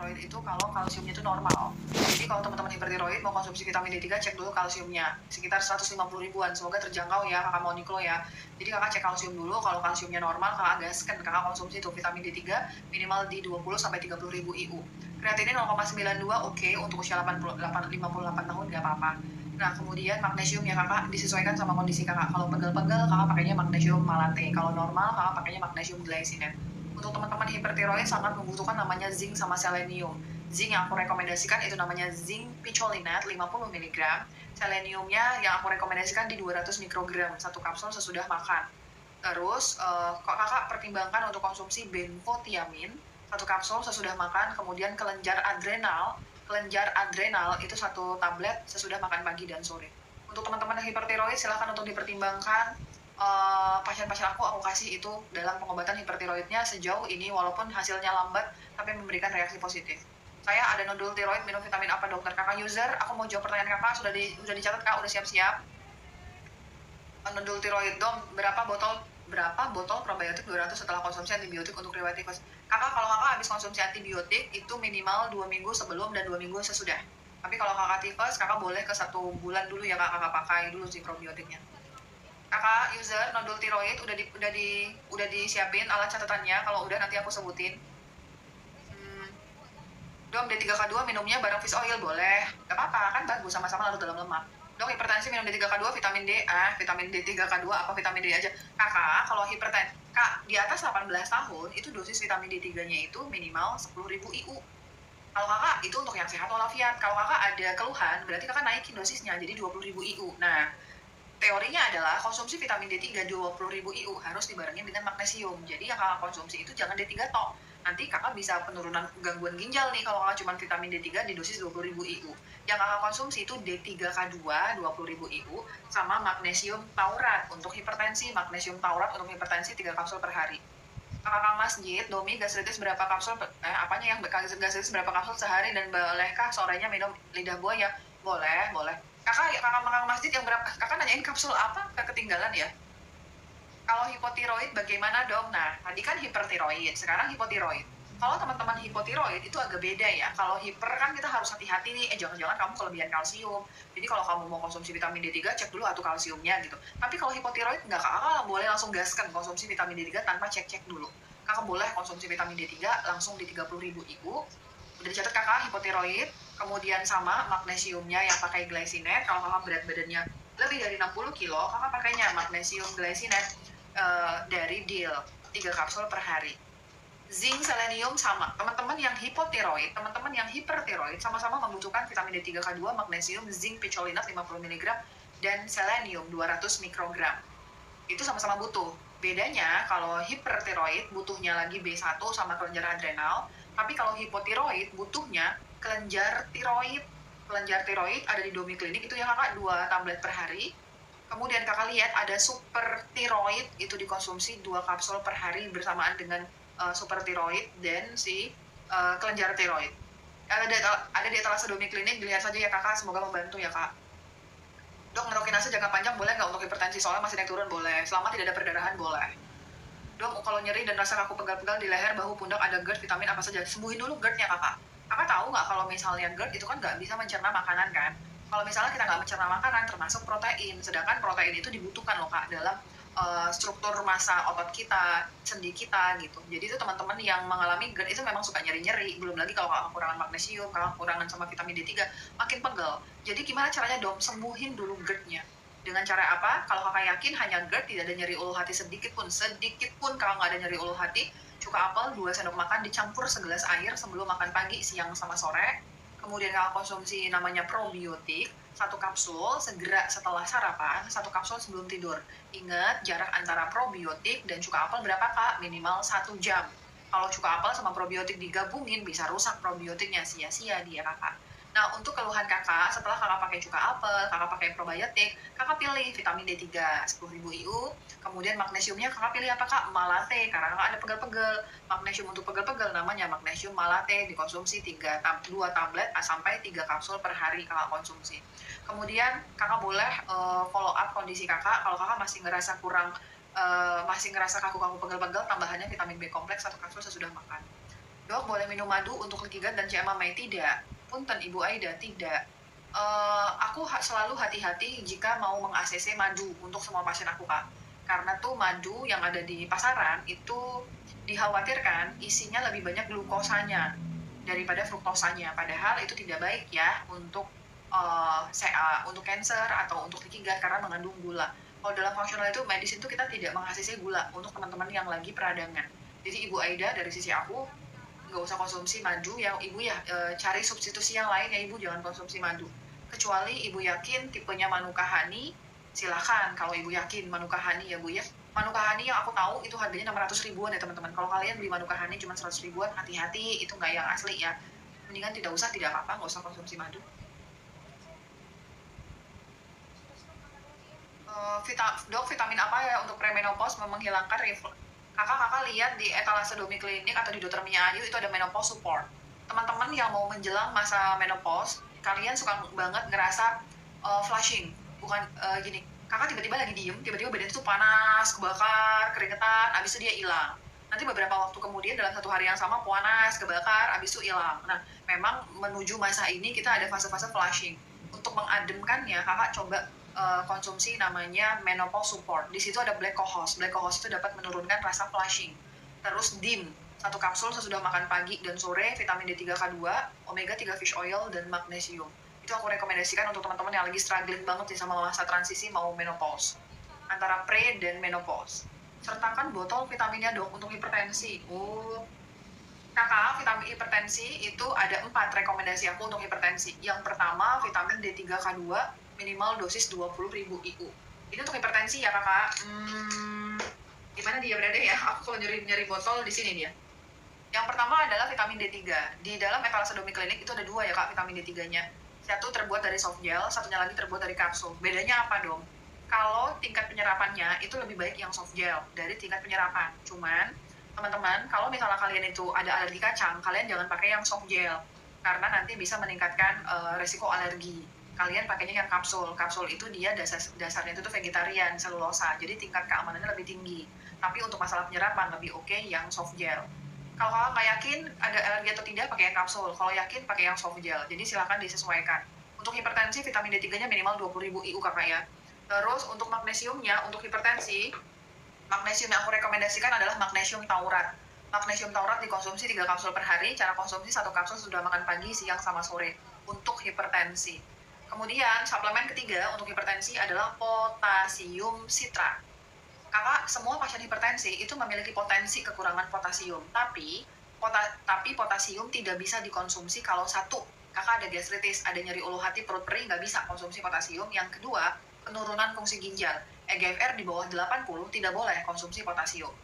Hipertiroid itu kalau kalsiumnya itu normal. Jadi kalau teman-teman hipertiroid mau konsumsi vitamin D3, cek dulu kalsiumnya. Sekitar 150 ribuan, semoga terjangkau ya kakak Moniko ya. Jadi kakak cek kalsium dulu, kalau kalsiumnya normal kakak gaskan, kakak konsumsi itu vitamin D3 minimal di 20-30 ribu IU. Kreatinin 0,92 oke, untuk usia 58 tahun gak apa-apa. Nah kemudian magnesium ya kakak disesuaikan sama kondisi kakak. Kalau pegel-pegel kakak pakainya magnesium malate, kalau normal kakak pakainya magnesium glycinate. Untuk teman-teman hipertiroid sangat membutuhkan namanya zinc sama selenium. Zinc yang aku rekomendasikan itu namanya zinc picolinate 50 mg. Seleniumnya yang aku rekomendasikan di 200 mikrogram satu kapsul sesudah makan. Terus kok kakak pertimbangkan untuk konsumsi benfotiamin satu kapsul sesudah makan, kemudian kelenjar adrenal. Kelenjar adrenal itu satu tablet sesudah makan pagi dan sore. Untuk teman-teman hipertiroid silahkan untuk dipertimbangkan. Pasien-pasien aku kasih itu dalam pengobatan hipertiroidnya sejauh ini walaupun hasilnya lambat tapi memberikan reaksi positif. Saya ada nodul tiroid, minum vitamin apa dokter? Kakak user, aku mau jawab pertanyaan kakak, sudah dicatat kak, udah siap-siap. Nodul tiroid dong, berapa botol probiotik 200 setelah konsumsi antibiotik untuk riwayat tifus? Kakak, kalau kakak habis konsumsi antibiotik itu minimal 2 minggu sebelum dan 2 minggu sesudah. Tapi kalau kakak tifus, kakak boleh ke 1 bulan dulu ya kakak pakai dulu si probiotiknya. Kakak user nodul tiroid udah disiapin alat catatannya, kalau udah nanti aku sebutin. Dom D3K2 minumnya bareng fish oil boleh, gak apa-apa kan bagus sama-sama larut dalam lemak. Dok hipertensi minum D3K2 vitamin D, vitamin D3K2 apa vitamin D aja. Kakak kalau hipertensi, kak di atas 18 tahun itu dosis vitamin D3-nya itu minimal 10.000 IU. Kalau kakak itu untuk yang sehat walafiat, kalau kakak ada keluhan berarti kakak naikin dosisnya jadi 20.000 IU. Nah teorinya adalah konsumsi vitamin D3 20.000 IU harus dibarengin dengan magnesium. Jadi yang kakak konsumsi itu jangan D3 tok. Nanti kakak bisa penurunan gangguan ginjal nih kalau kakak cuma vitamin D3 di dosis 20.000 IU. Yang kakak konsumsi itu D3K2 20.000 IU sama magnesium taurat untuk hipertensi, magnesium taurat untuk hipertensi 3 kapsul per hari. Kakak masjid, Domi gastritis berapa kapsul, apanya yang gastritis berapa kapsul sehari dan bolehkah sorenya minum lidah buaya? Boleh. Kakak masjid yang berapa? Kakak nanyain kapsul apa? Ketinggalan ya? Kalau hipotiroid bagaimana dong? Nah, tadi kan hipertiroid, sekarang hipotiroid. Kalau teman-teman hipotiroid itu agak beda ya. Kalau hiper kan kita harus hati-hati nih, jangan-jangan kamu kelebihan kalsium. Jadi kalau kamu mau konsumsi vitamin D3, cek dulu atau kalsiumnya gitu. Tapi kalau hipotiroid enggak, kakak boleh langsung gaskan konsumsi vitamin D3 tanpa cek-cek dulu. Kakak boleh konsumsi vitamin D3 langsung di 30.000 IU. Udah dicatat kakak hipotiroid, kemudian sama magnesiumnya yang pakai glycinate. Kalau kakak berat badannya lebih dari 60 kilo, kakak pakainya magnesium glycinate dari DIL 3 kapsul per hari. Zinc, selenium sama. Teman-teman yang hipotiroid, teman-teman yang hipertiroid sama-sama membutuhkan vitamin D3K2, magnesium, zinc picolinate 50 mg dan selenium 200 mikrogram. Itu sama-sama butuh. Bedanya kalau hipertiroid butuhnya lagi B1 sama kelenjar adrenal, tapi kalau hipotiroid butuhnya kelenjar tiroid. Kelenjar tiroid ada di Domi Klinik itu ya kakak 2 tablet per hari. Kemudian kakak lihat ada super tiroid itu dikonsumsi 2 kapsul per hari bersamaan dengan super tiroid dan si kelenjar tiroid. Ada di etalase Domi Klinik, dilihat saja ya kakak, semoga membantu ya kak. Dok, nerokinase jangka panjang boleh nggak untuk hipertensi? Soalnya masih naik turun boleh, selama tidak ada perdarahan boleh. Dok, kalau nyeri dan rasa kaku pegal-pegal di leher, bahu, pundak ada GERD, vitamin apa saja? Sembuhin dulu GERD-nya kakak. Kakak tahu nggak kalau misalnya GERD itu kan nggak bisa mencerna makanan kan? Kalau misalnya kita nggak mencerna makanan termasuk protein, sedangkan protein itu dibutuhkan loh kak dalam struktur massa otot kita, sendi kita gitu. Jadi itu teman-teman yang mengalami GERD itu memang suka nyeri-nyeri. Belum lagi kalau kakak kekurangan magnesium, kakak kekurangan sama vitamin D3, makin pegel. Jadi gimana caranya dong? Sembuhin dulu GERD-nya. Dengan cara apa? Kalau kakak yakin hanya GERD, tidak ada nyeri ulu hati sedikit pun kalau nggak ada nyeri ulu hati, cuka apel 2 sendok makan dicampur segelas air sebelum makan pagi, siang, sama sore. Kemudian kakak konsumsi namanya probiotik, 1 kapsul segera setelah sarapan, 1 kapsul sebelum tidur. Ingat, jarak antara probiotik dan cuka apel berapa kak? Minimal 1 jam. Kalau cuka apel sama probiotik digabungin, bisa rusak probiotiknya, sia-sia dia kakak. Nah, untuk keluhan kakak, setelah kakak pakai cuka apel, kakak pakai probiotik, kakak pilih vitamin D3 10.000 IU, kemudian magnesiumnya kakak pilih apa kak? Malate, karena kakak ada pegel-pegel. Magnesium untuk pegel-pegel namanya magnesium malate, dikonsumsi 2 tablet sampai 3 kapsul per hari kakak konsumsi. Kemudian kakak boleh follow up kondisi kakak, kalau kakak masih ngerasa kaku-kaku pegel-pegel, tambahannya vitamin B kompleks 1 kapsul sesudah makan. Dok, boleh minum madu untuk leaky gut dan CMAME? Tidak. Punten, Ibu Aida, tidak. Aku selalu hati-hati jika mau meng-ACC madu untuk semua pasien aku, Kak. Karena tuh madu yang ada di pasaran itu dikhawatirkan isinya lebih banyak glukosanya daripada fruktosanya. Padahal itu tidak baik ya untuk CA, untuk cancer atau untuk leaky gut karena mengandung gula. Kalau dalam fungsional itu medis itu kita tidak meng-ACC gula untuk teman-teman yang lagi peradangan. Jadi Ibu Aida dari sisi aku nggak usah konsumsi madu yang ibu ya cari substitusi yang lain ya ibu, jangan konsumsi madu kecuali ibu yakin tipenya Manuka Honey. Silakan kalau ibu yakin Manuka Honey ya bu ya. Manuka Honey yang aku tahu itu harganya 600 ribuan ya teman-teman. Kalau kalian beli Manuka Honey cuma 100 ribuan, hati-hati, itu nggak yang asli ya. Mendingan tidak usah, tidak apa-apa, nggak usah konsumsi madu. Dok, vitamin apa ya untuk premenopause menghilangkan kakak lihat di etalase Domi Klinik atau di Dokter Mia Ayu itu ada menopause support. Teman-teman yang mau menjelang masa menopause, kalian suka banget ngerasa flushing, bukan gini, kakak tiba-tiba lagi diem, tiba-tiba badan itu panas, kebakar, keringetan, abis itu dia hilang. Nanti beberapa waktu kemudian dalam satu hari yang sama panas, kebakar, abis itu hilang. Nah, memang menuju masa ini kita ada fase-fase flushing. Untuk mengademkannya, kakak coba konsumsi namanya menopause support. Di situ ada black cohosh. Black cohosh itu dapat menurunkan rasa flushing. Terus DIM, satu kapsul sesudah makan pagi dan sore, vitamin D3K2, omega 3 fish oil, dan magnesium. Itu aku rekomendasikan untuk teman-teman yang lagi struggling banget sama masa transisi mau menopause. Antara pre dan menopause. Sertakan botol vitaminnya dok untuk hipertensi. Kakak, vitamin hipertensi itu ada 4 rekomendasi aku untuk hipertensi. Yang pertama, vitamin D3K2 minimal dosis 20.000 IU. Ini untuk hipertensi ya kakak. Gimana dia berada ya? Aku kalau nyari botol di sini dia. Yang pertama adalah vitamin D3. Di dalam etalase Domi Klinik itu ada 2 ya kak vitamin D3-nya. Satu terbuat dari soft gel, satunya lagi terbuat dari kapsul. Bedanya apa dong? Kalau tingkat penyerapannya itu lebih baik yang soft gel dari tingkat penyerapan. Cuman teman-teman, kalau misalnya kalian itu ada alergi kacang, kalian jangan pakai yang soft gel karena nanti bisa meningkatkan resiko alergi. Kalian pakainya yang kapsul. Kapsul itu dia dasarnya itu tuh vegetarian, selulosa. Jadi tingkat keamanannya lebih tinggi. Tapi untuk masalah penyerapan lebih oke yang soft gel. Kalau kakak nggak yakin ada alergi atau tidak, pakai yang kapsul. Kalau yakin, pakai yang soft gel. Jadi silakan disesuaikan. Untuk hipertensi, vitamin D3-nya minimal 20.000 IU kakak ya. Terus untuk magnesiumnya, untuk hipertensi, magnesium yang aku rekomendasikan adalah magnesium taurat. Magnesium taurat dikonsumsi 3 kapsul per hari. Cara konsumsi 1 kapsul sudah makan pagi, siang, sama sore. Untuk hipertensi. Kemudian, suplemen ketiga untuk hipertensi adalah potasium citra. Kakak, semua pasien hipertensi itu memiliki potensi kekurangan potasium, tapi potasium tidak bisa dikonsumsi kalau satu, kakak ada gastritis, ada nyeri ulu hati, perut perih, nggak bisa konsumsi potasium. Yang kedua, penurunan fungsi ginjal. EGFR di bawah 80 tidak boleh konsumsi potasium.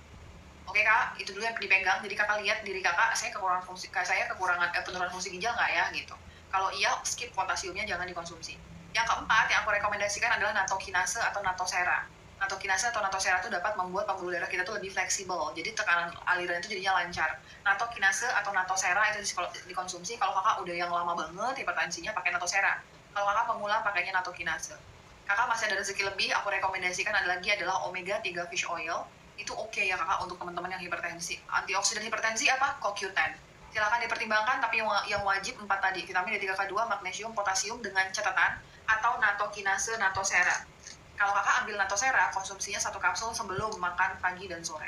Oke kak, itu dulu yang dipegang. Jadi kakak lihat diri kakak, saya kekurangan penurunan fungsi ginjal nggak ya gitu. Kalau iya, skip potasiumnya, jangan dikonsumsi. Yang keempat, yang aku rekomendasikan adalah natokinase atau natosera. Natokinase atau natosera itu dapat membuat pembuluh darah kita tuh lebih fleksibel. Jadi tekanan aliran itu jadinya lancar. Natokinase atau natosera itu dikonsumsi kalau kakak udah yang lama banget hipertensinya pakai natosera. Kalau kakak pemula pakainya natokinase. Kakak masih ada rezeki lebih, aku rekomendasikan adalah omega 3 fish oil. Itu oke ya kakak untuk teman-teman yang hipertensi. Antioksidan hipertensi apa? CoQ10. Silakan dipertimbangkan, tapi yang wajib 4 tadi, vitamin D3K2, magnesium, potasium dengan catatan atau natokinase, natosera. Kalau kakak ambil natosera, konsumsinya 1 kapsul sebelum makan pagi dan sore.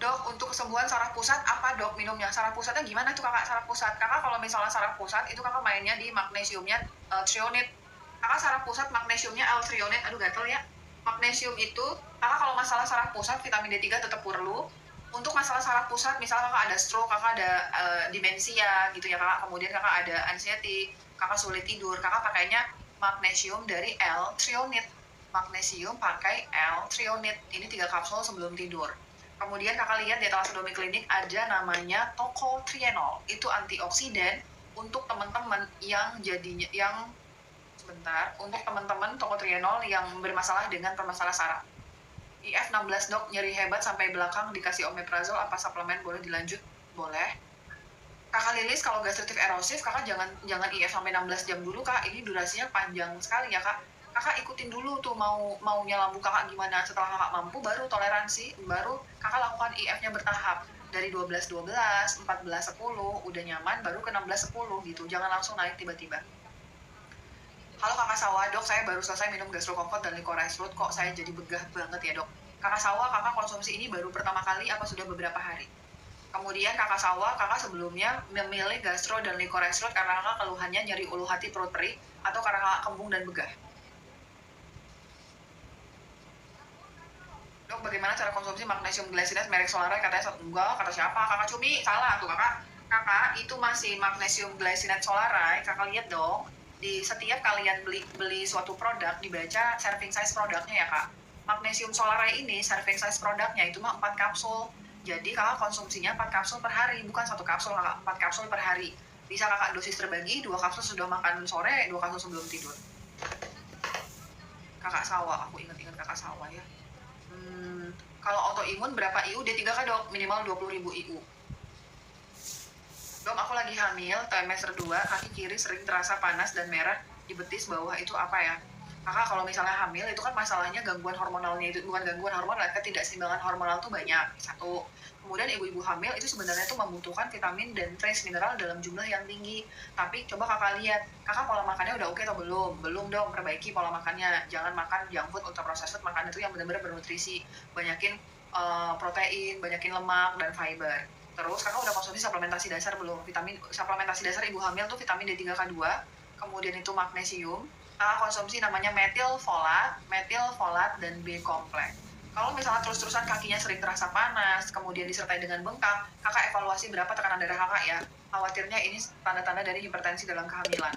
Dok, untuk kesembuhan saraf pusat, apa dok minumnya? Saraf pusatnya gimana tuh kakak saraf pusat? Kakak kalau misalnya saraf pusat, itu kakak mainnya di magnesiumnya threonate. Kakak saraf pusat magnesiumnya L-threonate, aduh gatel ya. Magnesium itu, kakak kalau masalah saraf pusat, vitamin D3 tetap perlu. Untuk masalah saraf pusat, misalnya kakak ada stroke, kakak ada demensia gitu ya kakak, kemudian kakak ada anxiety, kakak sulit tidur, kakak pakainya magnesium dari L-threonate. Magnesium pakai L-threonate, ini 3 kapsul sebelum tidur. Kemudian kakak lihat di etalase Domi Klinik ada namanya tocotrienol, itu antioksidan untuk teman-teman untuk teman-teman tocotrienol yang bermasalah dengan permasalahan saraf. IF 16 dok, nyeri hebat sampai belakang, dikasih omeprazol, apa suplemen boleh dilanjut? Boleh. Kakak Lilis, kalau gastritis erosif, kakak jangan IF sampai 16 jam dulu kak, ini durasinya panjang sekali ya kak. Kakak ikutin dulu tuh maunya lambung kakak gimana, setelah kakak mampu baru toleransi, baru kakak lakukan IF-nya bertahap. dari 12-12, 14-10 udah nyaman, baru ke 16-10 gitu. Jangan langsung naik tiba-tiba. Halo Kakak Sawah, dok saya baru selesai minum Gastro Comfort dan Licorice Root, kok saya jadi begah banget ya dok. Kakak Sawah, kakak konsumsi ini baru pertama kali apa sudah beberapa hari? Kemudian Kakak Sawah, kakak sebelumnya memilih Gastro dan Licorice Root karena kakak keluhannya nyeri ulu hati, perut perih, atau karena kakak kembung dan begah? Dok, bagaimana cara konsumsi magnesium glycinate merek Solaray? Katanya enggak, kata siapa? Kakak Cumi, salah tuh kakak. Kakak, itu masih magnesium glycinate Solaray. Kakak lihat dong, di setiap kalian beli suatu produk, dibaca serving size produknya ya kak. Magnesium Solaray ini, serving size produknya itu mah 4 kapsul. Jadi kakak konsumsinya 4 kapsul per hari, bukan 1 kapsul kakak, 4 kapsul per hari. Bisa kakak dosis terbagi, 2 kapsul sudah makan sore, 2 kapsul sebelum tidur. Kakak Sawah, aku ingat-ingat kakak Sawah ya. Kalau autoimun berapa IU? D3 kan dok, minimal 20.000 IU. Dok, aku lagi hamil, trimester 2, kaki kiri sering terasa panas dan merah di betis bawah, itu apa ya? Kakak kalau misalnya hamil itu kan masalahnya gangguan hormonalnya, itu bukan gangguan hormonal, ketidakseimbangan hormonal tuh banyak, satu. Kemudian ibu-ibu hamil itu sebenarnya tuh membutuhkan vitamin dan trace mineral dalam jumlah yang tinggi. Tapi coba kakak lihat, kakak pola makannya udah oke atau belum? Belum dong, perbaiki pola makannya. Jangan makan junk food, ultra processed food, makan itu yang benar-benar bernutrisi. Banyakin protein, banyakin lemak dan fiber. Terus kakak udah konsumsi suplementasi dasar belum? Suplementasi dasar ibu hamil tuh vitamin D3K2, kemudian itu magnesium. Kakak konsumsi namanya metil folat dan B kompleks. Kalau misalnya terus-terusan kakinya sering terasa panas, kemudian disertai dengan bengkak, kakak evaluasi berapa tekanan darah kakak ya. Khawatirnya ini tanda-tanda dari hipertensi dalam kehamilan.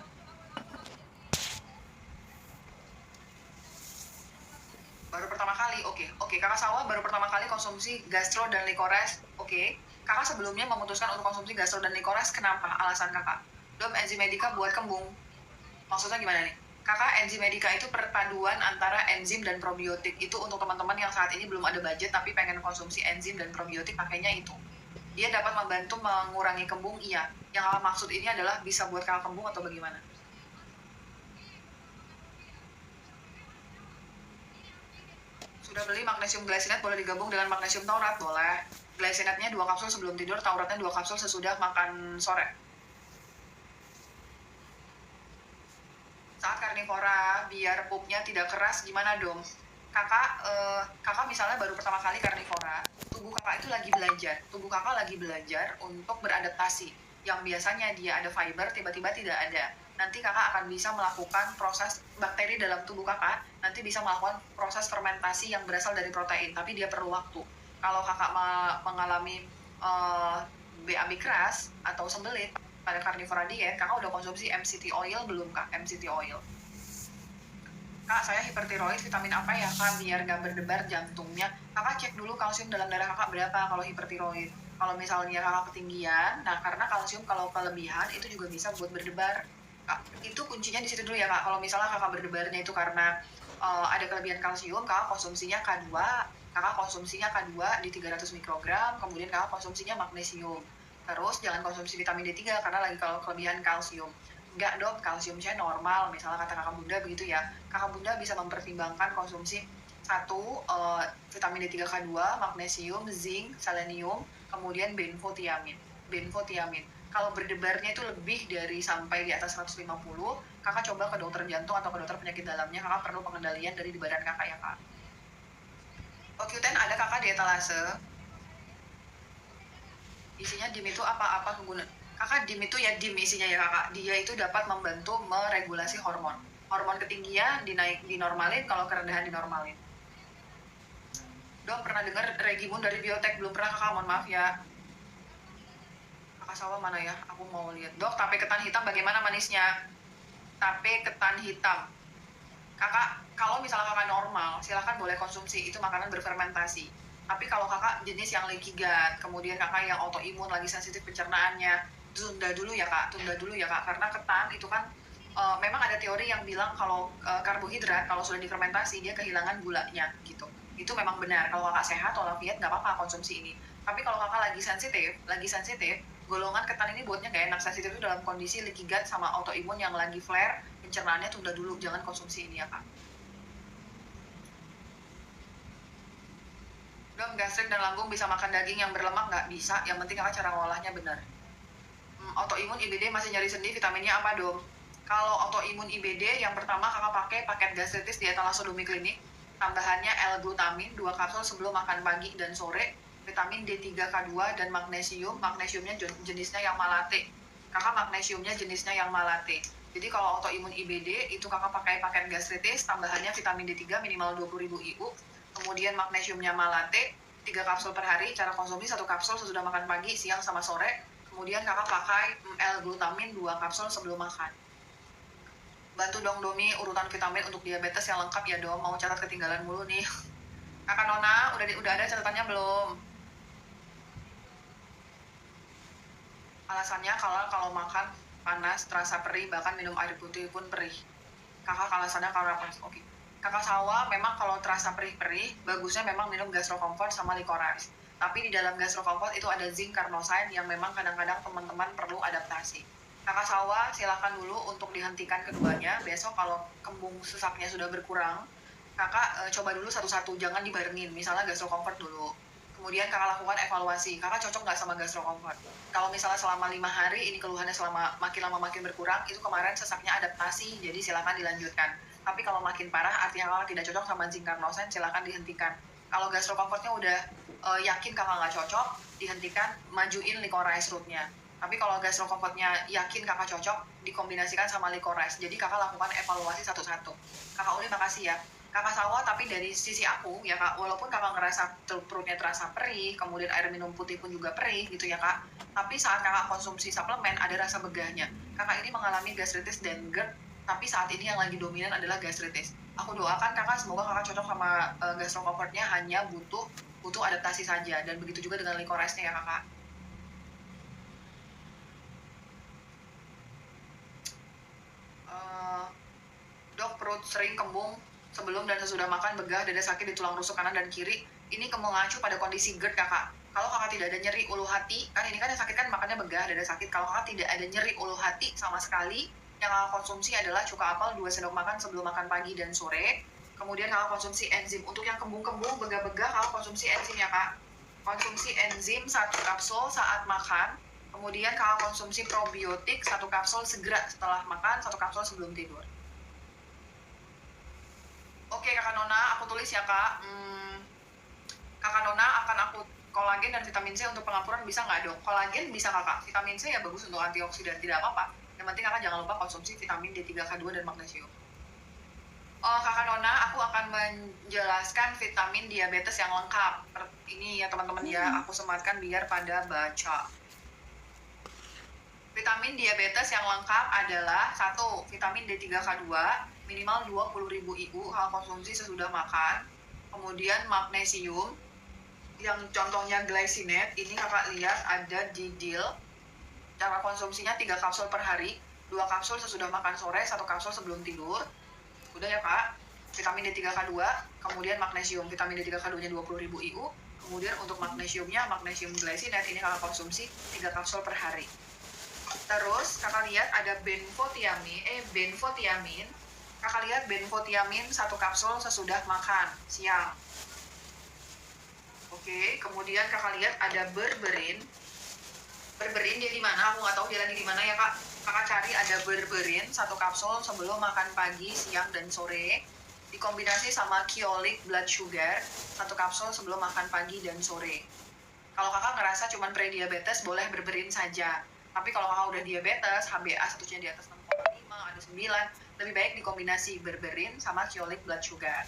Baru pertama kali, oke. Kakak Sawah baru pertama kali konsumsi Gastro dan Licorice, oke. Kakak sebelumnya memutuskan untuk konsumsi Gastro dan Licorice, kenapa? Alasan kakak? Dom, enzim medika buat kembung. Maksudnya gimana nih? Kakak, enzim medika itu perpaduan antara enzim dan probiotik. Itu untuk teman-teman yang saat ini belum ada budget tapi pengen konsumsi enzim dan probiotik, pakainya itu. Dia dapat membantu mengurangi kembung, iya. Yang kakak maksud ini adalah bisa buat kakak kembung atau bagaimana? Sudah beli magnesium glycinate, boleh digabung dengan magnesium taurat, boleh. Glycinate-nya 2 kapsul sebelum tidur, tauratnya 2 kapsul sesudah makan sore. Saat karnivora, biar pupnya tidak keras, gimana dong? Kakak misalnya baru pertama kali karnivora, tubuh kakak itu lagi belajar untuk beradaptasi. Yang biasanya dia ada fiber, tiba-tiba tidak ada. Nanti kakak akan bisa melakukan proses bakteri dalam tubuh kakak, nanti bisa melakukan proses fermentasi yang berasal dari protein, tapi dia perlu waktu. Kalau kakak mengalami BAB keras atau sembelit, pada carnivora diet, kakak udah konsumsi MCT oil belum kak? MCT oil. Kak, saya hipertiroid, vitamin apa ya kak biar gak berdebar jantungnya? Kakak cek dulu kalsium dalam darah kakak berapa kalau hipertiroid. Kalau misalnya kakak ketinggian, nah karena kalsium kalau kelebihan itu juga bisa buat berdebar. Kak, itu kuncinya di situ dulu ya kak. Kalau misalnya kakak berdebarnya itu karena ada kelebihan kalsium, kakak konsumsinya K2, kakak konsumsinya K2 di 300 mikrogram, kemudian kakak konsumsinya magnesium. Terus jangan konsumsi vitamin D3 karena lagi kalau kelebihan kalsium. Enggak dong, kalsiumnya normal, misalnya kata kakak bunda begitu ya. Kakak bunda bisa mempertimbangkan konsumsi satu vitamin D3K2, magnesium, zinc, selenium, kemudian benfotiamin. Kalau berdebarnya itu lebih dari sampai di atas 150, kakak coba ke dokter jantung atau ke dokter penyakit dalamnya, kakak perlu pengendalian dari badan kakak ya kak. Oke, ada kakak di etalase. Isinya DIM itu apa kegunaan? Kakak DIM itu ya DIM isinya ya kakak. Dia itu dapat membantu meregulasi hormon. Hormon ketinggian dinormalin, kalau kerendahan dinormalin. Dok, pernah dengar Regimun dari Biotek? Belum pernah kakak, mohon maaf ya. Kakak Sawah mana ya? Aku mau lihat. Dok, tape ketan hitam bagaimana manisnya? Tape ketan hitam. Kakak, kalau misalnya kakak normal, silakan boleh konsumsi. Itu makanan berfermentasi. Tapi kalau kakak jenis yang leaky gut, kemudian kakak yang autoimun, lagi sensitif pencernaannya, tunda dulu ya kak. Karena ketan itu kan memang ada teori yang bilang kalau karbohidrat kalau sudah difermentasi dia kehilangan gulanya gitu. Itu memang benar. Kalau kakak sehat walafiat nggak apa-apa konsumsi ini. Tapi kalau kakak lagi sensitif, golongan ketan ini buatnya nggak enak. Sensitif itu dalam kondisi leaky gut sama autoimun yang lagi flare, pencernaannya tunda dulu, jangan konsumsi ini ya kak. Dok, gastrik dan lambung bisa makan daging yang berlemak nggak? Bisa, yang penting kakak cara ngolahnya benar. Autoimun IBD masih nyari sendi, vitaminnya apa dong? Kalau autoimun IBD, yang pertama kakak pakai paket gastritis di Etalasodomi Klinik, tambahannya L-glutamin 2 kapsul sebelum makan pagi dan sore, vitamin D3K2 dan magnesium. Magnesiumnya jenisnya yang malate. Kakak magnesiumnya jenisnya yang malate. Jadi kalau autoimun IBD itu kakak pakai paket gastritis, tambahannya vitamin D3 minimal 20.000 IU, kemudian magnesiumnya malate 3 kapsul per hari, cara konsumsi 1 kapsul sesudah makan pagi, siang sama sore. Kemudian kakak pakai L-glutamin 2 kapsul sebelum makan. Bantu dong Domi urutan vitamin untuk diabetes yang lengkap ya Dom, mau catat ketinggalan mulu nih. Kakak Nona, udah ada catatannya belum? Alasannya kalau makan panas, terasa perih, bahkan minum air putih pun perih. Kakak alasannya karena panas, oke. Kakak Sawa memang kalau terasa perih-perih, bagusnya memang minum Gastro Comfort sama Licorice. Tapi di dalam Gastro Comfort itu ada zinc carnosine yang memang kadang-kadang teman-teman perlu adaptasi. Kakak Sawa silakan dulu untuk dihentikan keduanya. Besok kalau kembung sesaknya sudah berkurang, kakak coba dulu satu-satu, jangan dibarengin. Misalnya Gastro Comfort dulu. Kemudian kakak lakukan evaluasi, kakak cocok nggak sama Gastro Comfort? Kalau misalnya selama 5 hari ini keluhannya selama makin lama makin berkurang, itu kemarin sesaknya adaptasi, jadi silakan dilanjutkan. Tapi kalau makin parah, artinya kakak tidak cocok sama zinc carnosine, silakan dihentikan. Kalau Gastro Comfortnya udah yakin kakak nggak cocok, dihentikan, majuin Licorice rootnya. Tapi kalau Gastro Comfortnya yakin kakak cocok, dikombinasikan sama Licorice. Jadi kakak lakukan evaluasi satu-satu. Kakak Uli makasih ya. Kakak Sawa, tapi dari sisi aku ya kak, walaupun kakak ngerasa perutnya terasa perih, kemudian air minum putih pun juga perih gitu ya kak, tapi saat kakak konsumsi suplemen ada rasa begahnya. Kakak ini mengalami gastritis dan GERD, tapi saat ini yang lagi dominan adalah gastritis. Aku doakan kakak, semoga kakak cocok sama Gastro Comfortnya, hanya butuh adaptasi saja, dan begitu juga dengan Licorice-nya ya kakak. Dok, perut sering kembung sebelum dan sesudah makan, begah, dada sakit di tulang rusuk kanan dan kiri. Ini mengacu pada kondisi GERD kakak. Kalau kakak tidak ada nyeri ulu hati, kan ini kan yang sakit kan makannya begah, dada sakit. Kalau kakak tidak ada nyeri ulu hati sama sekali, yang kakak konsumsi adalah cuka apel 2 sendok makan sebelum makan pagi dan sore. Kemudian kakak konsumsi enzim. Untuk yang kembung-kembung, begah-begah, kakak konsumsi enzim ya kak. Konsumsi enzim 1 kapsul saat makan. Kemudian kakak konsumsi probiotik 1 kapsul segera setelah makan, 1 kapsul sebelum tidur. Oke kakak Nona, aku tulis ya kak. Kakak Nona akan aku kolagen dan vitamin C untuk pengampuran bisa nggak dok? Kolagen bisa kakak, vitamin C ya bagus untuk antioksidan, tidak apa-apa. Yang penting kakak jangan lupa konsumsi vitamin D3K2 dan magnesium. Kakak Nona, aku akan menjelaskan vitamin diabetes yang lengkap. Ini ya teman-teman ya, aku sematkan biar pada baca. Vitamin diabetes yang lengkap adalah 1. Vitamin D3K2 minimal 20.000 IU, konsumsi sesudah makan. Kemudian magnesium yang contohnya glycinate, ini kakak lihat ada di deal. Cara konsumsinya 3 kapsul per hari, 2 kapsul sesudah makan sore, 1 kapsul sebelum tidur. Udah ya kak. Vitamin D3K2, kemudian magnesium, vitamin D3K2 nya 20.000 IU. Kemudian untuk magnesiumnya, magnesium glycinate, ini kakak konsumsi 3 kapsul per hari. Terus kakak lihat ada benfotiamin. Kakak lihat benfotiamin 1 kapsul sesudah makan siang. Oke, kemudian kakak lihat ada berberin. Berberin dia di mana? Aku nggak tahu dia lagi di mana ya kak. Kakak cari ada berberin 1 kapsul sebelum makan pagi, siang, dan sore. Dikombinasi sama Kyolic blood sugar 1 kapsul sebelum makan pagi dan sore. Kalau kakak ngerasa cuman pre-diabetes, boleh berberin saja. Tapi kalau kakak udah diabetes, HbA statusnya di atas 6,5, ada 9, lebih baik dikombinasi berberin sama Kyolic blood sugar.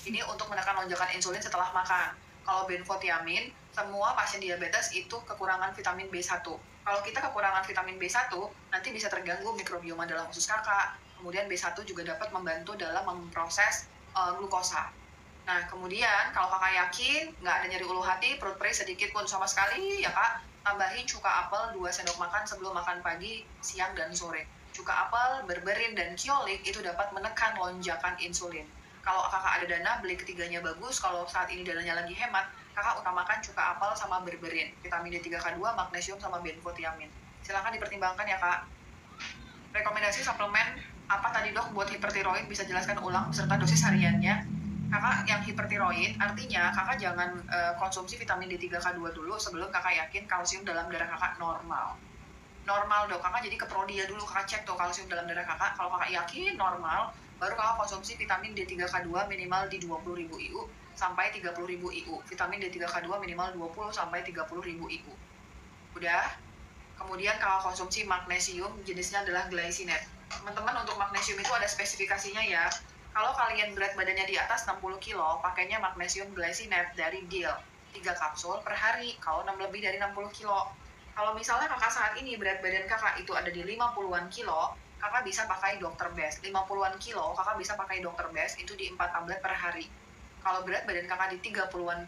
Ini untuk menekan lonjakan insulin setelah makan. Kalau benfotiamin, semua pasien diabetes itu kekurangan vitamin B1. Kalau kita kekurangan vitamin B1, nanti bisa terganggu mikrobioma dalam usus kakak. Kemudian B1 juga dapat membantu dalam memproses glukosa. Nah, kemudian kalau kakak yakin nggak ada nyeri ulu hati, perut perih sedikit pun sama sekali ya kak, tambahin cuka apel 2 sendok makan sebelum makan pagi, siang, dan sore. Cuka apel, berberin, dan Kyolic itu dapat menekan lonjakan insulin. Kalau kakak ada dana, beli ketiganya bagus. Kalau saat ini dananya lagi hemat, kakak utamakan cuka apel sama berberin, vitamin D3K2, magnesium, sama benfotiamin. Silahkan dipertimbangkan ya kak. Rekomendasi suplemen apa tadi dok buat hipertiroid, bisa jelaskan ulang beserta dosis hariannya? kakak yang hipertiroid, artinya kakak jangan konsumsi vitamin D3K2 dulu sebelum kakak yakin kalsium dalam darah kakak normal. Normal dong, kakak jadi ke Prodia dulu, kakak cek tuh kalsium dalam darah kakak. Kalau kakak yakin normal, baru kakak konsumsi vitamin D3K2 minimal di 20.000 IU sampai 30.000 IU. Vitamin D3K2 minimal 20 sampai 30.000 IU. Udah? Kemudian kakak konsumsi magnesium, jenisnya adalah glycinate. Teman-teman, untuk magnesium itu ada spesifikasinya ya. Kalau kalian berat badannya di atas 60 kilo, pakainya magnesium glycinate dari Deal. 3 kapsul per hari, kalau lebih dari 60 kilo. Kalau misalnya kakak saat ini berat badan kakak itu ada di 50-an kilo, kakak bisa pakai Dr. Best. 50-an kilo, kakak bisa pakai Dr. Best itu di 4 tablet per hari. Kalau berat badan kakak di 40-an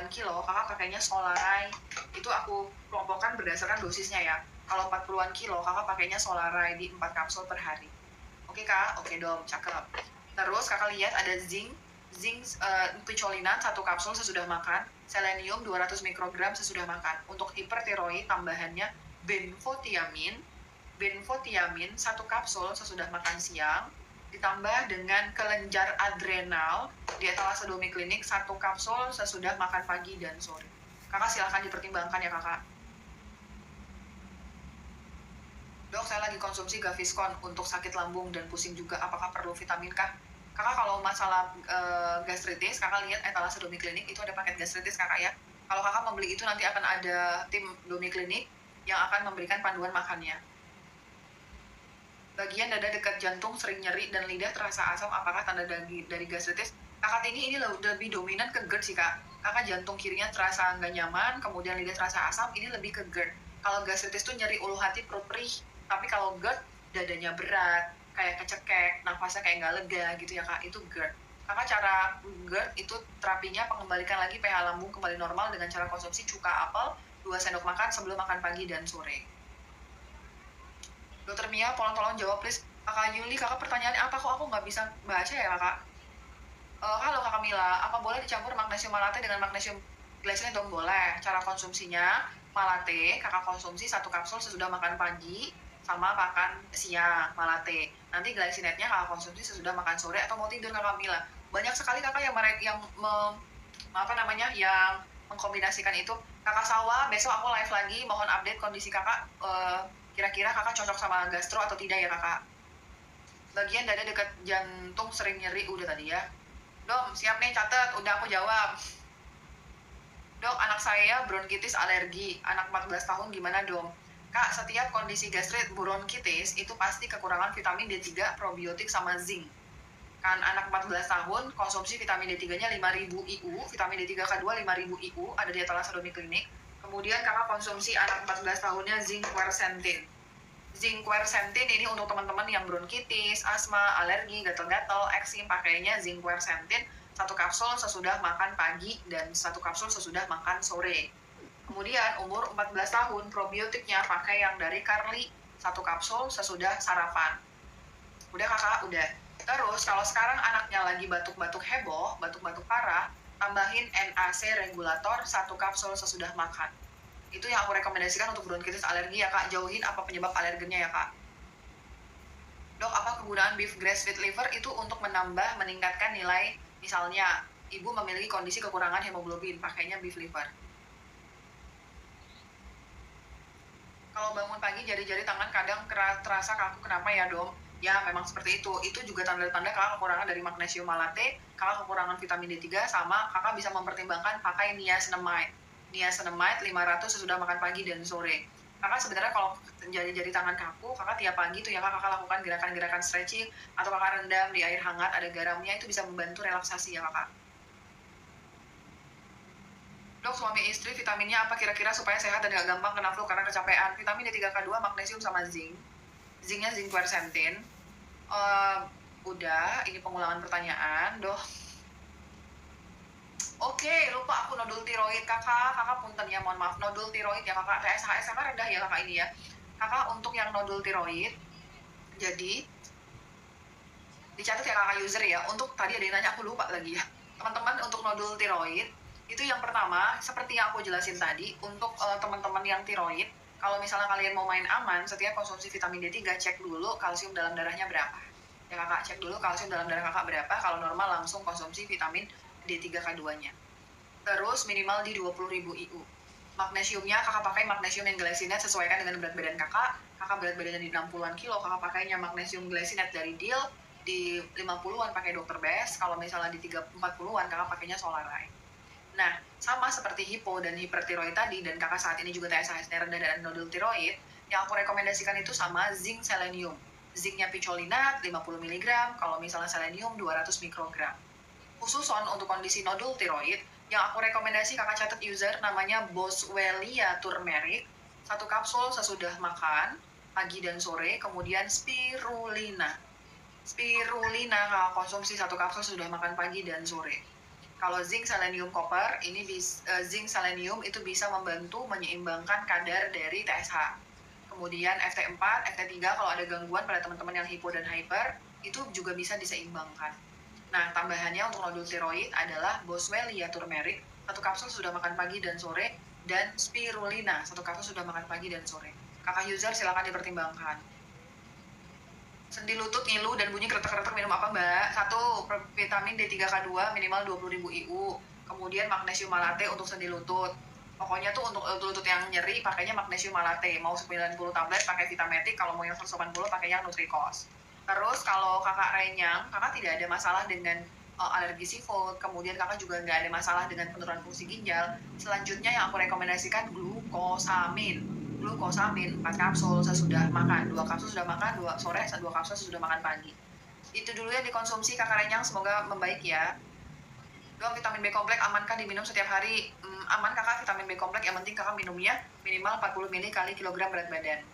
kilo, kakak pakainya Solaray. Itu aku kelompokkan berdasarkan dosisnya ya. Kalau 40-an kilo, kakak pakainya Solaray di 4 kapsul per hari. Oke kak? Oke dong, cakep. Terus kakak lihat ada zinc picolinan 1 kapsul sesudah makan, selenium 200 mikrogram sesudah makan. Untuk hipertiroid tambahannya benfotiamin 1 kapsul sesudah makan siang, ditambah dengan kelenjar adrenal di Etalase Klinik 1 kapsul sesudah makan pagi dan sore. Kakak silahkan dipertimbangkan ya kakak. Dok, saya lagi konsumsi Gaviscon untuk sakit lambung dan pusing juga. Apakah perlu vitamin kah? Kakak kalau masalah gastritis, kakak lihat Etalase Klinik itu ada paket gastritis kakak ya. Kalau kakak membeli itu nanti akan ada tim Domi Klinik yang akan memberikan panduan makannya. Bagian dada dekat jantung sering nyeri dan lidah terasa asam, apakah tanda dari gastritis? Kakak ini lebih dominan ke GERD sih kak. Kakak jantung kirinya terasa nggak nyaman, kemudian lidah terasa asam, ini lebih ke GERD. Kalau gastritis tuh nyeri ulu hati, perut perih. Tapi kalau GERD, dadanya berat, kayak kecekek, nafasnya kayak nggak lega gitu ya kak, itu GERD. Kakak cara GERD itu terapinya pengembalikan lagi pH lambung kembali normal dengan cara konsumsi cuka apel 2 sendok makan sebelum makan pagi dan sore. Dokter Mia, tolong jawab please. Kakak Yuli, kakak pertanyaannya apa kok aku nggak bisa baca ya kakak? Halo kakak Mila, apa boleh dicampur magnesium malate dengan magnesium glycinate dong? Boleh. Cara konsumsinya, malate kakak konsumsi 1 kapsul sesudah makan pagi sama makan siang malate. Nanti glycinate-nya kakak konsumsi sesudah makan sore atau mau tidur kakak Mila. Banyak sekali kakak yang mengkombinasikan itu. Kakak Sawa, besok aku live lagi, mohon update kondisi kakak. Kira-kira kakak cocok sama gastro atau tidak ya kakak? Bagian dada dekat jantung sering nyeri, udah tadi ya. Dok, siap nih, catat, udah aku jawab. Dok, anak saya bronkitis alergi, anak 14 tahun gimana dong? Kak, setiap kondisi gastrit bronkitis itu pasti kekurangan vitamin D3, probiotik, sama zinc. Kan anak 14 tahun, konsumsi vitamin D3-nya 5.000 IU, vitamin D3K2 5.000 IU, ada di Etalase Klinik. Kemudian kakak konsumsi anak 14 tahunnya zinc quercetin. Zinc quercetin ini untuk teman-teman yang bronkitis, asma, alergi, gatal-gatal, eksim, pakainya zinc quercetin 1 kapsul sesudah makan pagi dan 1 kapsul sesudah makan sore. Kemudian umur 14 tahun, probiotiknya pakai yang dari Carly 1 kapsul sesudah sarapan. Udah kakak, udah. Terus kalau sekarang anaknya lagi batuk-batuk heboh, batuk-batuk parah, tambahin NAC regulator 1 kapsul sesudah makan. Itu yang aku rekomendasikan untuk bronkitis alergi ya kak. Jauhin apa penyebab alergennya ya kak. Dok, apa kegunaan beef grass-fed liver itu untuk meningkatkan nilai, misalnya ibu memiliki kondisi kekurangan hemoglobin, pakainya beef liver. Kalau bangun pagi jari-jari tangan kadang terasa kaku, kenapa ya dok? Ya memang seperti itu. Itu juga tanda-tanda kakak kekurangan dari magnesium malate, kakak kekurangan vitamin D3, sama kakak bisa mempertimbangkan pakai niacinamide 500 sesudah makan pagi dan sore. Kakak sebenarnya kalau jari-jari tangan kaku, kakak tiap pagi tuh ya kakak lakukan gerakan-gerakan stretching atau kakak rendam di air hangat ada garamnya, itu bisa membantu relaksasi ya kakak. Dok, suami istri vitaminnya apa kira-kira supaya sehat dan gak gampang kena flu karena kecapean? Vitamin D3K2, magnesium, sama zinc. Zincnya zinc quercetin. Udah, ini pengulangan pertanyaan, dok. Oke, lupa aku nodul tiroid kakak punten ya, mohon maaf, nodul tiroid ya kakak, TSH kakak rendah ya kakak ini ya. Kakak untuk yang nodul tiroid, jadi dicatat ya kakak user ya. Untuk tadi ada yang nanya, aku lupa lagi ya. Teman-teman, untuk nodul tiroid, itu yang pertama, seperti yang aku jelasin tadi, untuk teman-teman yang tiroid, kalau misalnya kalian mau main aman, setiap konsumsi vitamin D3, cek dulu kalsium dalam darahnya berapa. Ya kakak cek dulu kalsium dalam darah kakak berapa, kalau normal langsung konsumsi vitamin D3K2-nya. Terus minimal di 20.000 IU. Magnesiumnya kakak pakai magnesium yang glycinate sesuaikan dengan berat badan kakak. Kakak berat badannya di 60-an kilo, kakak pakainya magnesium glycinate dari Deal. Di 50-an pakai Dr. Best, kalau misalnya di 40-an kakak pakainya Solaray. Nah, sama seperti hipo dan hipertiroid tadi, dan kakak saat ini juga TSH-nya rendah dan nodul tiroid, yang aku rekomendasikan itu sama zinc selenium. Zincnya picolinat 50 mg, kalau misalnya selenium 200 mikrogram. Khususon untuk kondisi nodul tiroid, yang aku rekomendasi kakak catat user namanya Boswellia turmeric, satu kapsul sesudah makan, pagi dan sore, kemudian spirulina. Spirulina kakak konsumsi satu kapsul sesudah makan pagi dan sore. Kalau zinc selenium copper, ini zinc selenium itu bisa membantu menyeimbangkan kadar dari TSH. Kemudian FT4, FT3 kalau ada gangguan pada teman-teman yang hipo dan hyper, itu juga bisa diseimbangkan. Nah, tambahannya untuk nodul tiroid adalah Boswellia turmeric, satu kapsul sudah makan pagi dan sore, dan spirulina, satu kapsul sudah makan pagi dan sore. Kakak user silakan dipertimbangkan. Sendi lutut, ngilu, dan bunyi kretek-kretek minum apa mbak? Satu, vitamin D3K2 minimal 20.000 IU. Kemudian magnesium malate untuk sendi lutut. Pokoknya tuh untuk lutut yang nyeri pakainya magnesium malate. Mau 90 tablet pakai Vitametic, kalau mau yang 180 pakainya Nutricos. Terus kalau kakak renyang, kakak tidak ada masalah dengan alergi seafood, kemudian kakak juga nggak ada masalah dengan penurunan fungsi ginjal. Selanjutnya yang aku rekomendasikan glukosamin. Glukosamin 4 kapsul sesudah makan, 2 kapsul sudah makan, 2 sore, 2 kapsul sudah makan pagi. Itu dulu yang dikonsumsi kakak renyang, semoga membaik ya. Dok, vitamin B kompleks amankah diminum setiap hari? Aman kakak, vitamin B kompleks, yang penting kakak minumnya minimal 40 ml kali kilogram berat badan.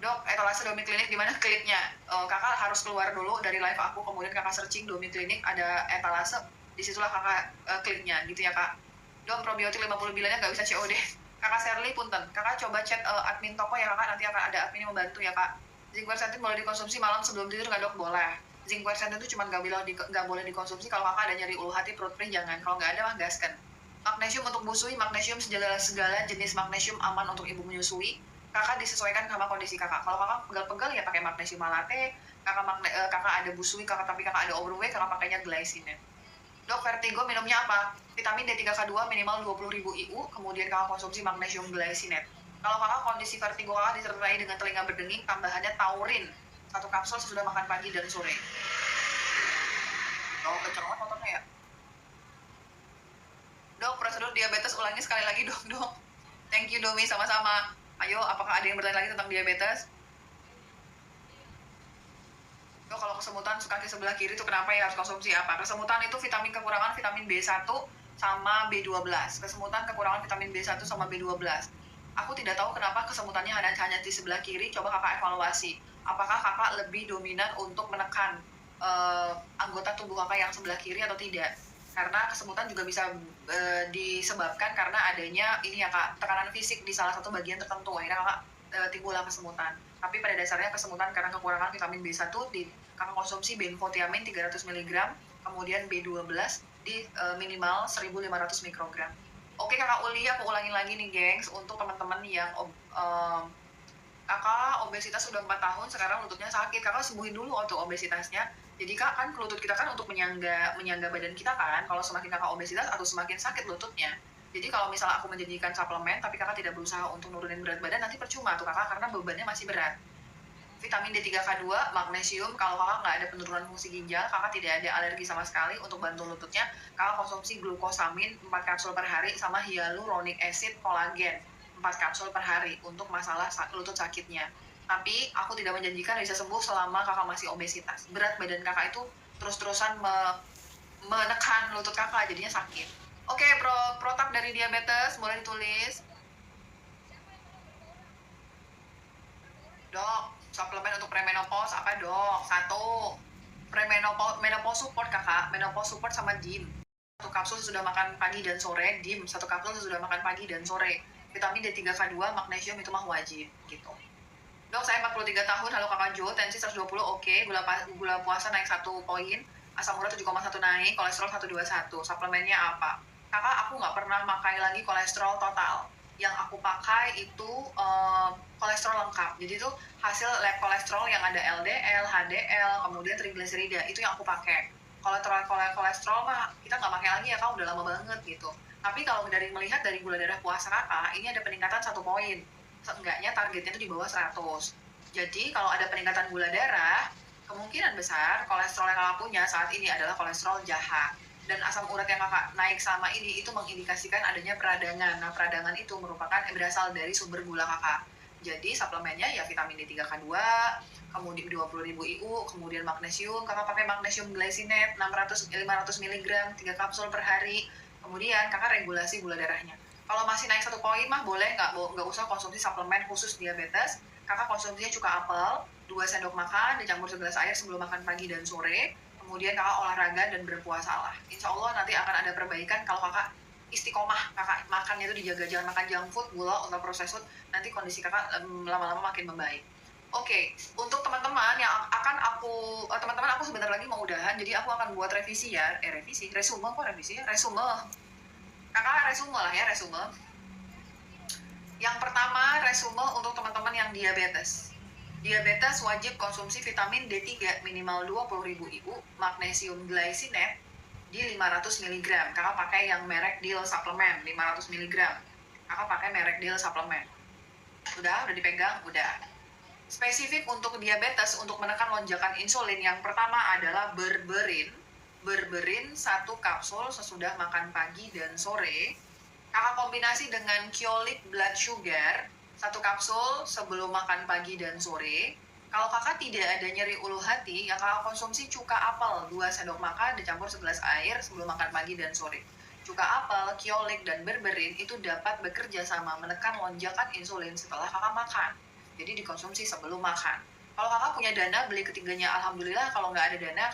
Dok, etalase Domi Klinik gimana kliknya? Kakak harus keluar dulu dari live aku, kemudian kakak searching Domi Klinik, ada etalase, disitulah kakak kliknya gitu ya kak. Dok, probiotik 50 bilanya nggak bisa COD. Kakak Sherly punten, kakak coba chat admin toko ya kakak, nanti akan ada admin yang membantu ya kak. Zinc quercetin boleh dikonsumsi malam sebelum tidur nggak dok? Boleh. Zinc quercetin itu cuma nggak boleh dikonsumsi kalau kakak ada nyeri ulu hati, perut perih, jangan. Kalau nggak ada mah gaskan. Magnesium untuk busui, magnesium segala jenis magnesium aman untuk ibu menyusui. Kakak disesuaikan sama kondisi kakak. Kalau kakak pegal-pegal ya pakai magnesium malate. Kakak ada busui, tapi kakak ada overweight, kakak pakainya glycinate. Dok, vertigo minumnya apa? Vitamin D3K2 minimal 20.000 IU, kemudian kakak konsumsi magnesium glycinate. Kalau kakak kondisi vertigo kakak disertai dengan telinga berdenging, tambahannya taurin, satu kapsul sesudah makan pagi dan sore. Dok, kenceng banget motornya ya. Dok, prosedur diabetes ulangi sekali lagi dok. Thank you Domi, sama-sama. Ayo, apakah ada yang bertanya lagi tentang diabetes? Dok, kalau kesemutan kaki sebelah kiri itu kenapa ya harus konsumsi apa? Kesemutan itu vitamin kekurangan vitamin B1 sama B12. Kesemutan kekurangan vitamin B1 sama B12. Aku tidak tahu kenapa kesemutannya hanya di sebelah kiri. Coba kakak evaluasi. Apakah kakak lebih dominan untuk menekan anggota tubuh kakak yang sebelah kiri atau tidak? Karena kesemutan juga bisa disebabkan karena adanya ini ya kak, tekanan fisik di salah satu bagian tertentu. Akhirnya kakak timbullah kesemutan. Tapi pada dasarnya kesemutan karena kekurangan vitamin B1 di kakak konsumsi benfotiamin 300 mg, kemudian B12 di minimal 1.500 mikrogram. Oke kakak Uli, aku ulangin lagi nih gengs, untuk teman-teman yang kakak obesitas sudah 4 tahun, sekarang lututnya sakit, kakak sembuhin dulu untuk obesitasnya. Jadi kak, kan lutut kita kan untuk menyangga badan kita kan, kalau semakin kakak obesitas atau semakin sakit lututnya. Jadi kalau misalnya aku menjanjikan suplemen, tapi kakak tidak berusaha untuk nurunin berat badan, nanti percuma tuh kakak, karena bebannya masih berat. Vitamin D3K2, magnesium, kalau kakak nggak ada penurunan fungsi ginjal, kakak tidak ada alergi sama sekali, untuk bantu lututnya, kakak konsumsi glukosamin 4 kapsul per hari, sama hyaluronic acid kolagen 4 kapsul per hari, untuk masalah lutut sakitnya. Tapi aku tidak menjanjikan bisa sembuh selama kakak masih obesitas. Berat badan kakak itu terus-terusan menekan lutut kakak, jadinya sakit. Oke, protap dari diabetes, boleh ditulis. Dok, suplemen untuk premenopause apa dok? Satu, menopause support kakak, menopause support sama DIM. Satu kapsul sudah makan pagi dan sore, DIM satu kapsul sudah makan pagi dan sore. Vitamin D3K2, magnesium itu mah wajib gitu. Dok, saya 43 tahun, halo kakak Jo, tensi 120 oke, gula puasa naik 1 poin, asam urat 7,1 naik, kolesterol 121, suplemennya apa? Kakak, aku nggak pernah pakai lagi kolesterol total. yang aku pakai itu kolesterol lengkap. Jadi itu hasil lab kolesterol yang ada LDL, HDL, kemudian trigliserida, itu yang aku pakai. Kalau kolesterol mah kita nggak pakai lagi ya kak, udah lama banget gitu. Tapi kalau melihat dari gula darah puasa kakak, ini ada peningkatan 1 poin. Seenggaknya targetnya itu di bawah 100. Jadi kalau ada peningkatan gula darah, kemungkinan besar kolesterol yang kakak punya saat ini adalah kolesterol jahat. Dan asam urat yang kakak naik sama ini itu mengindikasikan adanya peradangan. Nah, peradangan itu merupakan berasal dari sumber gula kakak. Jadi suplemennya ya vitamin D3K2, kemudian 20.000 IU, kemudian magnesium. Kakak pakai magnesium glycinate 500 mg 3 kapsul per hari. Kemudian kakak regulasi gula darahnya. Kalau masih naik 1 poin mah boleh nggak usah konsumsi suplemen khusus diabetes. Kakak konsumsinya cuka apel 2 sendok makan dicampur segelas air sebelum makan pagi dan sore. Kemudian kakak olahraga dan berpuasalah. Insya Allah nanti akan ada perbaikan kalau kakak istiqomah, kakak makannya itu dijaga, jangan makan junk food, gula, ultra processed food, nanti kondisi kakak lama-lama makin membaik. Oke, untuk teman-teman yang akan teman-teman aku sebentar lagi mau udahan, jadi aku akan buat revisi ya, resume kakak resume lah ya, resume. Yang pertama, resume untuk teman-teman yang diabetes. Diabetes wajib konsumsi vitamin D3 minimal 20.000 IU, magnesium glycinate di 500 mg. Kakak pakai yang merek Deal suplemen 500 mg. Kakak pakai merek Deal suplemen. Udah dipegang, udah. Spesifik untuk diabetes, untuk menekan lonjakan insulin, yang pertama adalah berberin. Berberin 1 kapsul sesudah makan pagi dan sore. Kakak kombinasi dengan Kyolic blood sugar 1 kapsul sebelum makan pagi dan sore. Kalau kakak tidak ada nyeri ulu hati, yang kakak konsumsi cuka apel 2 sendok makan dicampur segelas air sebelum makan pagi dan sore. Cuka apel, Kyolic, dan berberin itu dapat bekerja sama menekan lonjakan insulin setelah kakak makan. Jadi dikonsumsi sebelum makan. Kalau kakak punya dana beli ketiganya, alhamdulillah. Kalau nggak ada dana,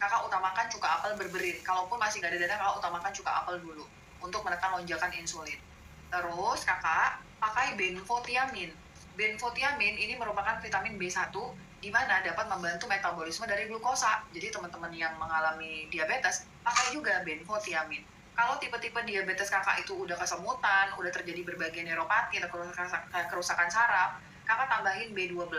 kakak utamakan cuka apel berberin. Kalaupun masih nggak ada dana, kakak utamakan cuka apel dulu untuk menekan lonjakan insulin. Terus kakak pakai benfotiamin. Benfotiamin ini merupakan vitamin B1 di mana dapat membantu metabolisme dari glukosa. Jadi teman-teman yang mengalami diabetes, pakai juga benfotiamin. Kalau tipe-tipe diabetes kakak itu udah kesemutan, udah terjadi berbagai neuropati atau kerusakan saraf, kakak tambahin B12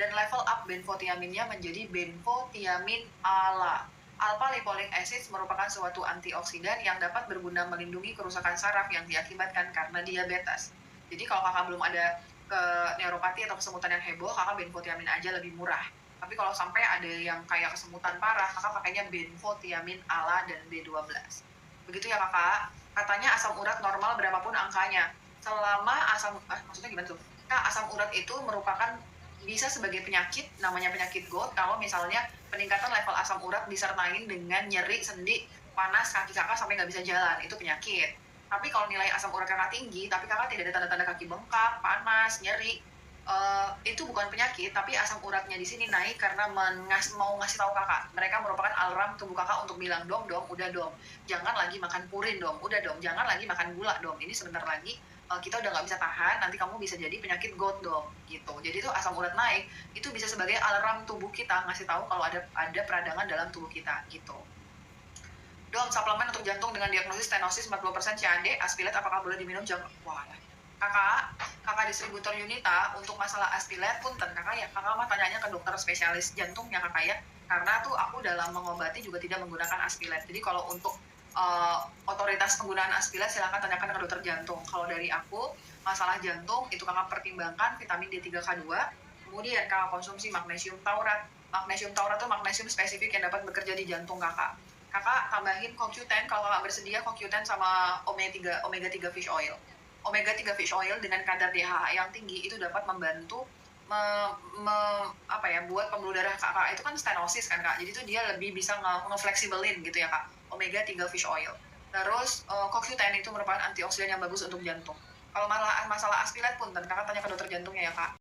dan level up benfotiaminnya menjadi benfotiamin ALA. Alpha-lipolic acid merupakan suatu antioksidan yang dapat berguna melindungi kerusakan saraf yang diakibatkan karena diabetes. Jadi kalau kakak belum ada ke neuropati atau kesemutan yang heboh, kakak benfotiamin aja lebih murah. Tapi kalau sampai ada yang kayak kesemutan parah, kakak pakainya benfotiamin ALA dan B12. Begitu ya kakak. Katanya asam urat normal berapapun angkanya. Selama maksudnya gimana tuh? Kak, asam urat itu merupakan bisa sebagai penyakit, namanya penyakit GOUT, kalau misalnya peningkatan level asam urat disertai dengan nyeri, sendi, panas, kaki kakak sampai nggak bisa jalan, itu penyakit. Tapi kalau nilai asam urat kakak tinggi, tapi kakak tidak ada tanda-tanda kaki bengkak, panas, nyeri, itu bukan penyakit, tapi asam uratnya di sini naik karena mau ngasih tahu kakak. Mereka merupakan alarm tubuh kakak untuk bilang, dong, udah dong, jangan lagi makan purin dong, udah dong, jangan lagi makan gula dong, ini sebentar lagi kita udah nggak bisa tahan, nanti kamu bisa jadi penyakit GOUT dong, gitu. Jadi tuh asam urat naik, itu bisa sebagai alarm tubuh kita, ngasih tahu kalau ada peradangan dalam tubuh kita, gitu. Dong, suplemen untuk jantung dengan diagnosis stenosis 40% CAD, Aspilet apakah boleh diminum? Jangan. Wah, kakak distributor Unita untuk masalah Aspilet punten kakak ya, kakak mah tanyanya ke dokter spesialis jantungnya kakak ya, karena tuh aku dalam mengobati juga tidak menggunakan Aspilet. Jadi kalau untuk otoritas penggunaan Aspilet silakan tanyakan ke dokter jantung. Kalau dari aku masalah jantung itu kakak pertimbangkan vitamin D3K2, kemudian kakak konsumsi magnesium taurat. Magnesium taurat itu magnesium spesifik yang dapat bekerja di jantung kakak. Kakak tambahin CoQ10 kalau kakak bersedia, CoQ10 sama omega 3 fish oil. Omega 3 fish oil dengan kadar DHA yang tinggi itu dapat membantu buat pembuluh darah kakak itu kan stenosis kan kak, jadi itu dia lebih bisa ngefleksibelin gitu ya kak, omega 3 fish oil. Terus CoQ10 itu merupakan antioksidan yang bagus untuk jantung. Kalau masalah Aspilet pun kakak tanya ke dokter jantungnya ya kak.